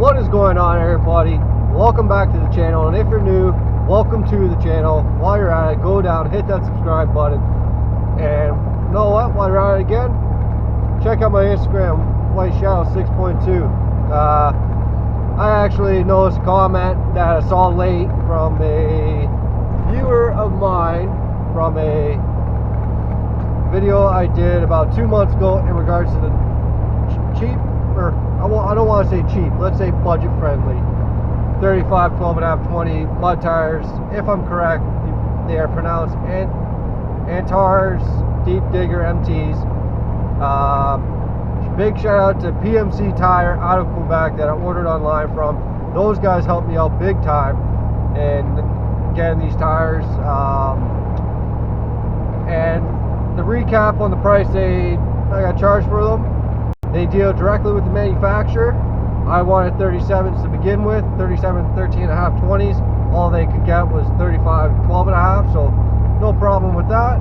What is going on, everybody? Welcome back to the channel, and if you're new, welcome to the channel. While you're at it, go down, hit that subscribe button, and you know what, while you're at it again, check out my Instagram, White Shadow 6.2. I actually noticed a comment that I saw late from a viewer of mine from a video I did about 2 months ago in regards to the cheap, or I don't want to say cheap, let's say budget friendly 35, 12.5, 20 mud tires. If I'm correct, they are pronounced Antares Deep Digger MTs. Big shout out to PMC Tire out of Quebec that I ordered online from. Those guys helped me out big time in getting these tires. And the recap on the price I got charged for them. They deal directly with the manufacturer. I wanted 37s to begin with, 37, 13.5, 20s. All they could get was 35, 12.5, so no problem with that.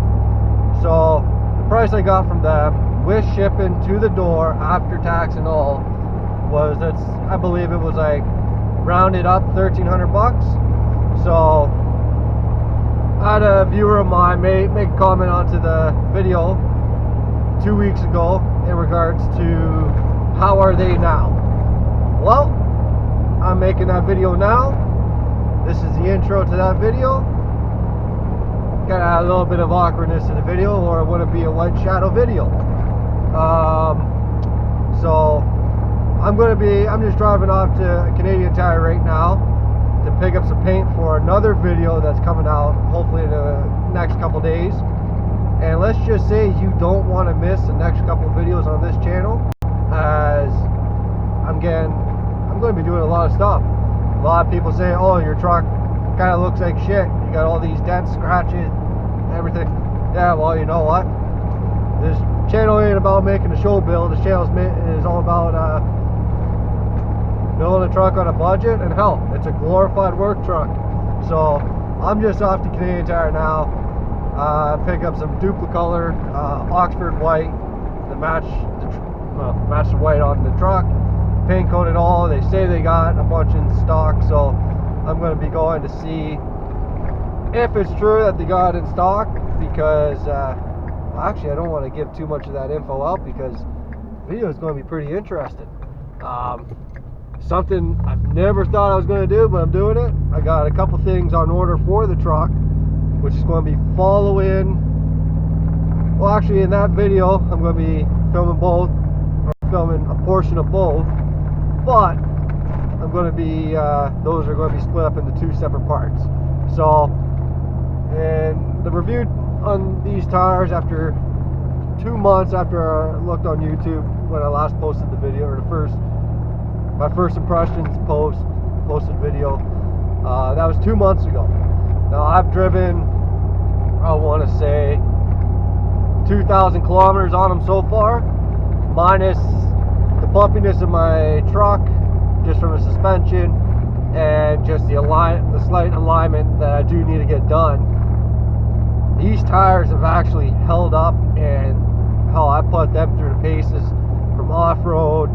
So the price I got from them with shipping to the door after tax and all was, I believe it was like rounded up $1,300. So I had a viewer of mine make a comment onto the video 2 weeks ago in regards to how are they now. Well, I'm making that video now. This is the intro to that video. Gotta add a little bit of awkwardness to the video, or it wouldn't be a White Shadow video. So I'm just driving off to Canadian Tire right now to pick up some paint for another video that's coming out hopefully in the next couple days. And let's just say you don't want to miss the next couple videos on this channel, as I'm going to be doing a lot of stuff. A lot of people say, oh, your truck kind of looks like shit, you got all these dents, scratches, everything. Yeah, well, you know what, this channel ain't about making a show build. This channel is all about building a truck on a budget, and hell, it's a glorified work truck. So I'm just off to Canadian Tire now. Pick up some duplicolor Oxford white to match the white on the truck, paint coat it all. They say they got a bunch in stock, so I'm going to be going to see if it's true that they got it in stock, because actually I don't want to give too much of that info out, because the video is going to be pretty interesting. Something I've never thought I was going to do, but I'm doing it. I got a couple things on order for the truck, which is going to be following. Well, actually in that video I'm going to be filming both, or filming a portion of both, but I'm going to be those are going to be split up into two separate parts. So, and the review on these tires after 2 months after I looked on YouTube when I last posted the video, or my first impressions posted video, that was 2 months ago. Now I've driven, I want to say 2,000 kilometers on them so far, minus the bumpiness of my truck just from the suspension and just the slight alignment that I do need to get done. These tires have actually held up, and hell, I put them through the paces from off-road,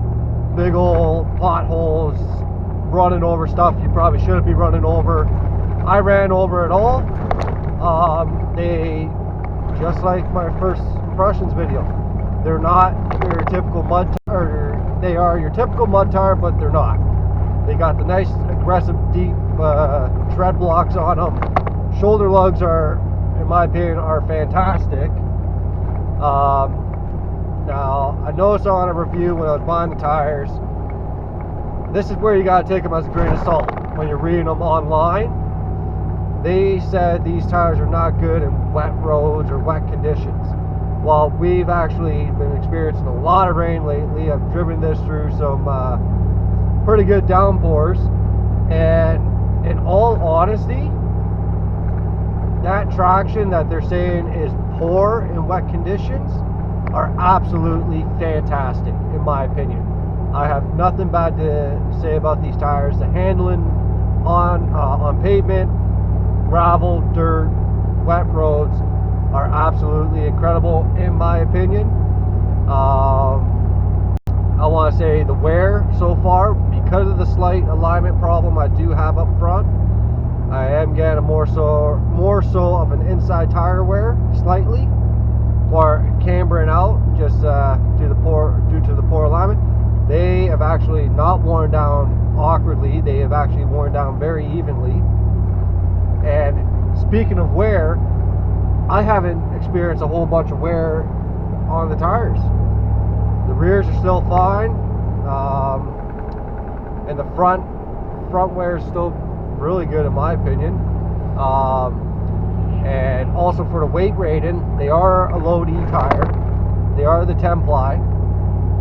big old potholes, running over stuff you probably shouldn't be running over. I ran over it all. They, just like my first impressions video, they're not your typical mud tire. They are your typical mud tire, but they're not. They got the nice aggressive deep tread blocks on them. Shoulder lugs are, in my opinion, are fantastic. Now I noticed on a review when I was buying the tires, this is where you gotta take them as a grain of salt when you're reading them online. They said these tires are not good in wet roads or wet conditions. Well, we've actually been experiencing a lot of rain lately. I've driven this through some pretty good downpours, and in all honesty, that traction that they're saying is poor in wet conditions are absolutely fantastic, in my opinion. I have nothing bad to say about these tires. The handling on pavement, gravel, dirt, wet roads are absolutely incredible, in my opinion. I want to say the wear so far, because of the slight outside tire wear slightly, or cambering out just due to the poor alignment. They have actually not worn down awkwardly. They have actually worn down very evenly. And speaking of wear, I haven't experienced a whole bunch of wear on the tires. The rears are still fine, and the front wear is still really good in my opinion. And also for the weight rating, they are a load E tire. They are the 10-ply,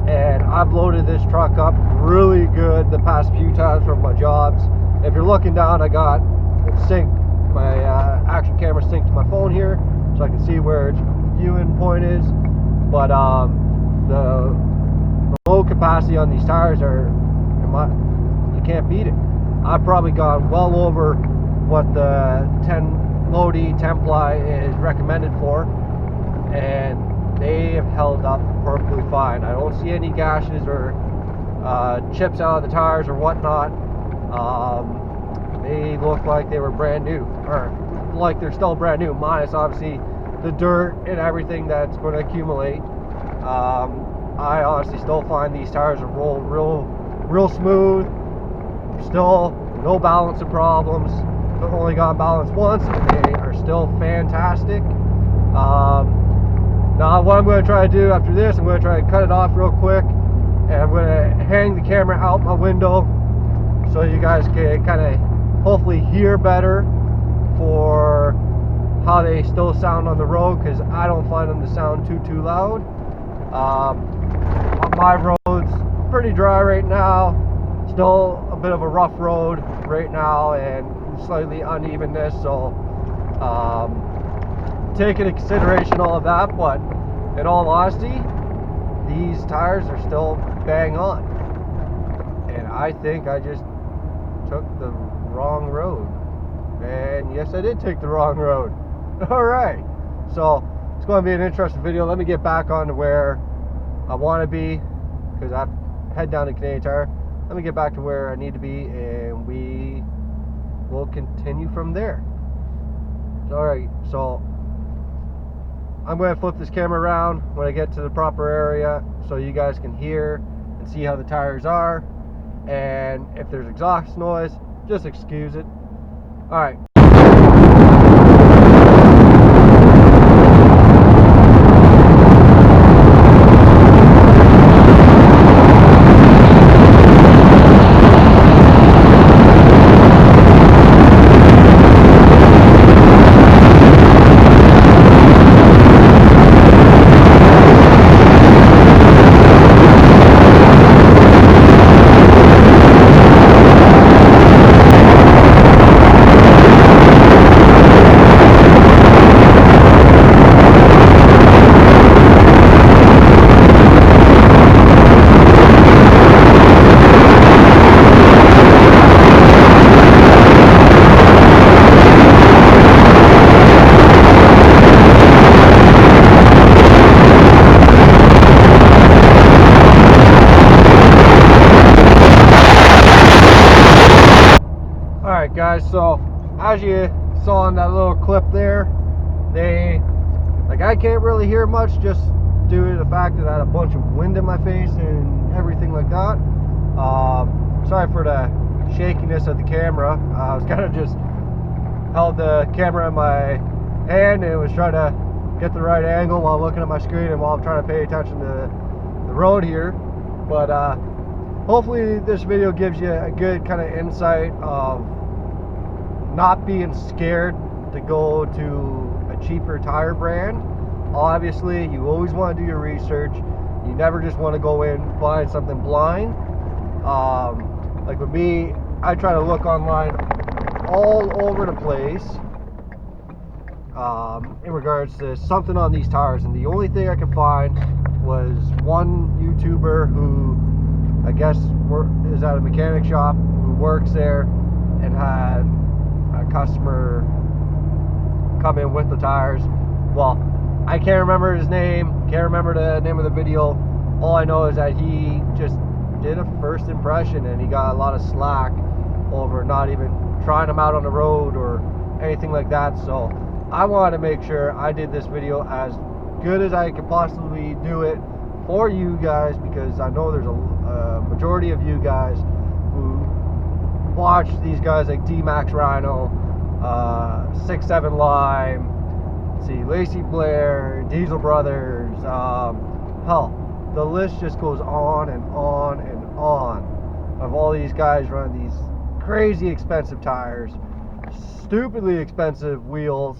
and I've loaded this truck up really good the past few times from my jobs. If you're looking down, I got it synced, my action camera synced to my phone here, so I can see where its viewing point is. But the load capacity on these tires are, you can't beat it. I've probably gone well over what the 10 load E 10-ply is recommended for, and they have held up perfectly fine. I don't see any gashes or chips out of the tires or whatnot. They look like they were brand new, or like they're still brand new, minus obviously the dirt and everything that's going to accumulate. I honestly still find these tires will roll real smooth. Still no balancing problems. I've only gotten balanced once, and they are still fantastic. Now what I'm going to try to do after this, I'm going to try to cut it off real quick, and I'm going to hang the camera out my window so you guys can kind of hopefully hear better for how they still sound on the road, because I don't find them to sound too loud. My road's pretty dry right now. Still a bit of a rough road right now and slightly unevenness, so take into consideration all of that. But in all honesty, these tires are still bang on, and I think I just took the wrong road. And yes, I did take the wrong road. Alright, so it's going to be an interesting video. Let me get back on to where I want to be, because I've head down to Canadian Tire. Let me get back to where I need to be, and we will continue from there. Alright, so I'm going to flip this camera around when I get to the proper area so you guys can hear and see how the tires are. And if there's exhaust noise, just excuse it. Alright. Alright guys, so as you saw in that little clip there, I can't really hear much just due to the fact that I had a bunch of wind in my face and everything like that. Sorry for the shakiness of the camera. I was kind of just held the camera in my hand and was trying to get the right angle while looking at my screen and while I'm trying to pay attention to the road here. But hopefully this video gives you a good kind of insight of not being scared to go to a cheaper tire brand. Obviously, you always want to do your research. You never just want to go in buying something blind. Like with me, I try to look online all over the place in regards to something on these tires, and the only thing I could find was one YouTuber who I guess is at a mechanic shop, who works there, and had a customer come in with the tires. Well, I can't remember his name, can't remember the name of the video. All I know is that he just did a first impression and he got a lot of slack over not even trying them out on the road or anything like that. So I wanted to make sure I did this video as good as I could possibly do it for you guys, because I know there's a majority of you guys who watch these guys like D-Max Rhino, 6-7 Lime, let's see, Lacey Blair, Diesel Brothers, hell, the list just goes on and on and on of all these guys running these crazy expensive tires, stupidly expensive wheels.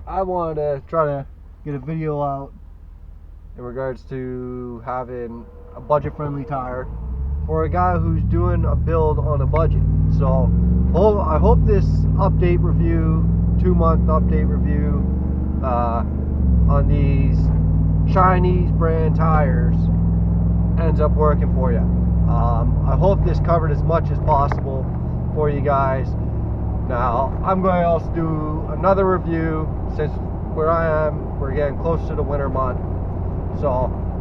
I wanted to try to get a video out in regards to having a budget-friendly tire for a guy who's doing a build on a budget. So I hope this update review, 2-month update review on these Chinese brand tires ends up working for you. I hope this covered as much as possible for you guys. Now, I'm going to also do another review, since where I am, we're getting close to the winter month. So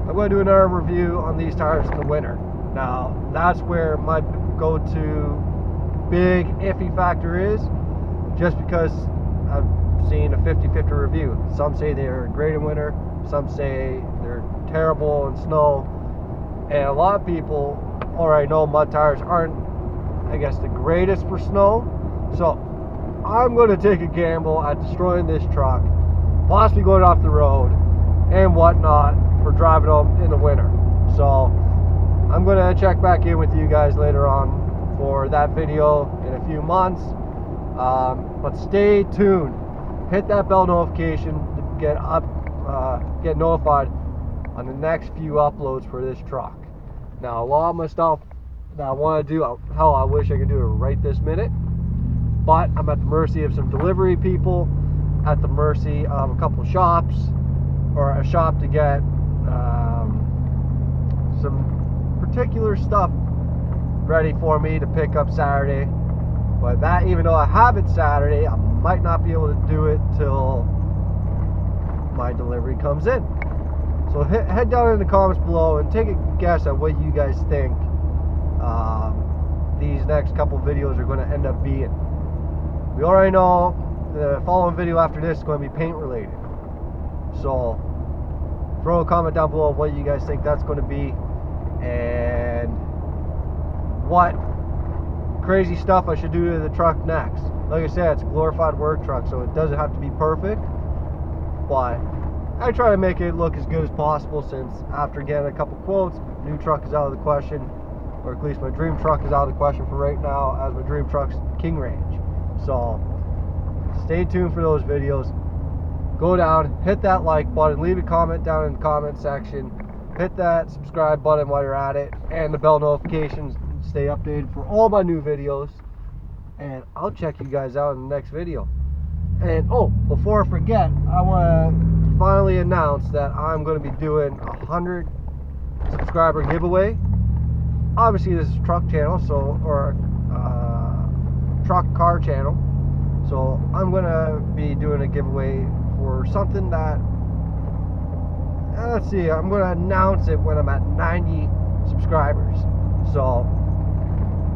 I'm going to do another review on these tires in the winter. Now, that's where my go-to big iffy factor is, just because I've seen a 50-50 review. Some say they're great in winter, some say they're terrible in snow, and a lot of people already know mud tires aren't, I guess, the greatest for snow. So I'm going to take a gamble at destroying this truck, possibly going off the road and whatnot for driving them in the winter. So I'm going to check back in with you guys later on for that video in a few months. But stay tuned. Hit that bell notification to get notified on the next few uploads for this truck. Now, a lot of my stuff that I want to do, hell, I wish I could do it right this minute, but I'm at the mercy of some delivery people, at the mercy of a couple shops, or a shop to get some particular stuff ready for me to pick up Saturday. But that, even though I have it Saturday, I might not be able to do it till my delivery comes in. So head down in the comments below and take a guess at what you guys think these next couple videos are going to end up being. We already know the following video after this is going to be paint related. So throw a comment down below of what you guys think that's going to be, and what crazy stuff I should do to the truck next. Like I said, it's a glorified work truck, so it doesn't have to be perfect, but I try to make it look as good as possible, since after getting a couple quotes, new truck is out of the question, or at least my dream truck is out of the question for right now, as my dream truck's King Range. So stay tuned for those videos. Go down, hit that like button, leave a comment down in the comment section, hit that subscribe button while you're at it, and the bell notifications. Stay updated for all my new videos, and I'll check you guys out in the next video. And oh, before I forget, I want to finally announce that I'm going to be doing a 100 subscriber giveaway. Obviously this is a truck channel, so, or truck car channel, so I'm going to be doing a giveaway for something that, let's see, I'm going to announce it when I'm at 90 subscribers. So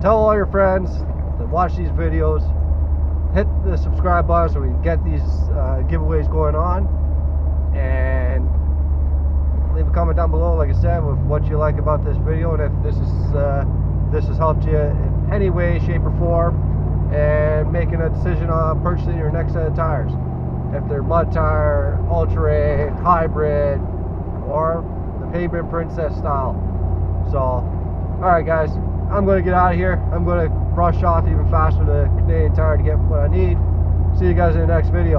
tell all your friends that watch these videos, hit the subscribe button so we can get these giveaways going on, and leave a comment down below, like I said, with what you like about this video, and if this has helped you in any way, shape, or form, and making a decision on purchasing your next set of tires. If they're mud tire, all-terrain, hybrid, or the pavement princess style. So, alright guys, I'm going to get out of here. I'm going to brush off even faster the Canadian Tire to get what I need. See you guys in the next video.